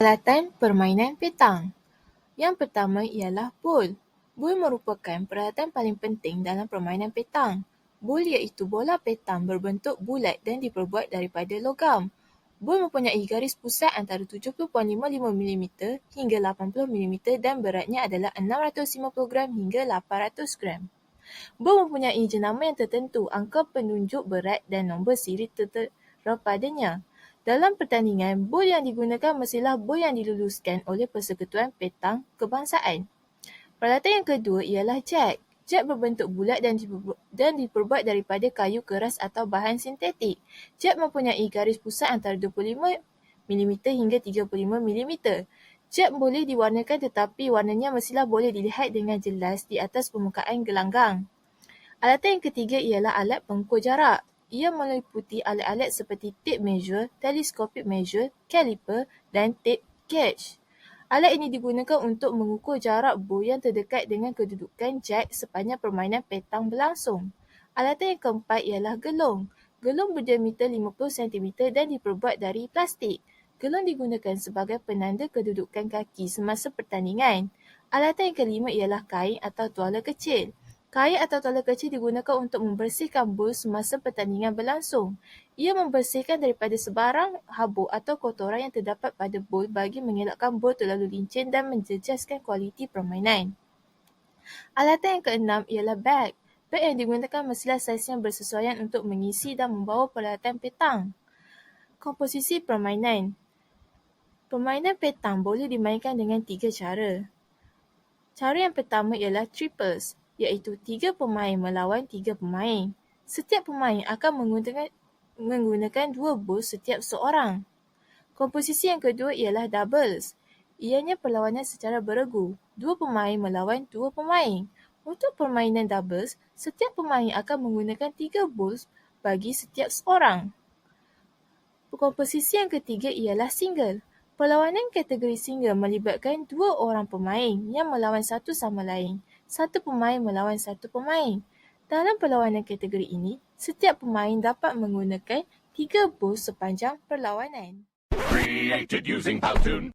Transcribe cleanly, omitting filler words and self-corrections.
Peralatan permainan petang. Yang pertama ialah bol. Bol merupakan peralatan paling penting dalam permainan petang. Bol iaitu bola petang berbentuk bulat dan diperbuat daripada logam. Bol mempunyai garis pusat antara 70.55 mm hingga 80 mm dan beratnya adalah 650 gram hingga 800 gram. Bol mempunyai jenama yang tertentu, angka penunjuk berat dan nombor siri tertera padanya. Dalam pertandingan, bol yang digunakan mestilah bol yang diluluskan oleh Persekutuan Petang Kebangsaan. Peralatan yang kedua ialah jet. Jet berbentuk bulat dan diperbuat daripada kayu keras atau bahan sintetik. Jet mempunyai garis pusat antara 25 mm hingga 35 mm. Jet boleh diwarnakan tetapi warnanya mestilah boleh dilihat dengan jelas di atas permukaan gelanggang. Alatan yang ketiga ialah alat pengukur jarak. Ia meliputi alat-alat seperti tip measure, telescopic measure, caliper dan tape gauge. Alat ini digunakan untuk mengukur jarak bol yang terdekat dengan kedudukan jet sepanjang permainan petang berlangsung. Alatan yang keempat ialah gelung. Gelung berdiameter 50 cm dan diperbuat dari plastik. Gelung digunakan sebagai penanda kedudukan kaki semasa pertandingan. Alatan yang kelima ialah kain atau tuala kecil. Kain atau tuala kecil digunakan untuk membersihkan bol semasa pertandingan berlangsung. Ia membersihkan daripada sebarang habuk atau kotoran yang terdapat pada bol bagi mengelakkan bol terlalu licin dan menjejaskan kualiti permainan. Alatan yang keenam ialah bag. Bag yang digunakan mestilah saiz yang bersesuaian untuk mengisi dan membawa peralatan petang. Komposisi permainan. Permainan petang boleh dimainkan dengan 3 cara. Cara yang pertama ialah triples, iaitu 3 pemain melawan 3 pemain. Setiap pemain akan menggunakan 2 bol setiap seorang. Komposisi yang kedua ialah doubles. Ianya perlawanan secara beregu. 2 pemain melawan 2 pemain. Untuk permainan doubles, setiap pemain akan menggunakan 3 bol bagi setiap seorang. Komposisi yang ketiga ialah single. Perlawanan kategori single melibatkan 2 orang pemain yang melawan satu sama lain. 1 pemain melawan 1 pemain. Dalam perlawanan kategori ini, setiap pemain dapat menggunakan 3 bol sepanjang perlawanan. Created using Powtoon.